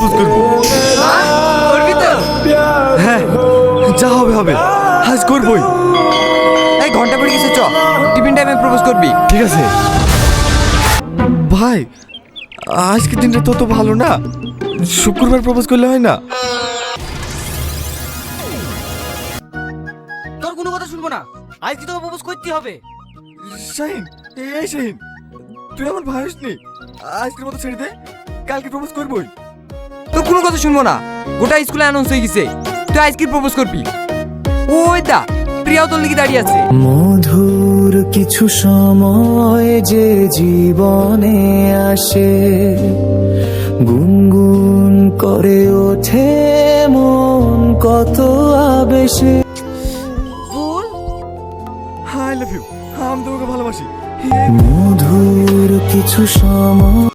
Propose করব। করবি তো? হ্যাঁ, যা হবে হবে, আজ করবই। এই ঘন্টা পড়ে গেছে, চ টিফিন টাইমে প্রপোজ করবি। ঠিক আছে ভাই, আজকের দিনটা তত ভালো না, শুক্রবার প্রপোজ করলে হয় না? তোর কোনো কথা শুনবো না, আজকে তোকে প্রপোজ করতে হবে। শাহিন, এই শাহিন, তুই আমার ভাই হসনি, আজকের মতো ছেড়ে দে, কালকে প্রপোজ করবই। তোর কোনো কথা শুনবো না, গোটা স্কুলে অ্যানাউন্স হয়ে গেছে তুই আজকে প্রপোজ করবি। ওই দা প্রিয়াও তোর লিখে দাঁড়িয়ে আছে। মধুর কিছু সময় যে জীবনে আসে, গুনগুন করে ওঠে মন কত আবেশে। বল, আই লাভ ইউ, আমি তোমাকে ভালোবাসি। মধুর কিছু সময়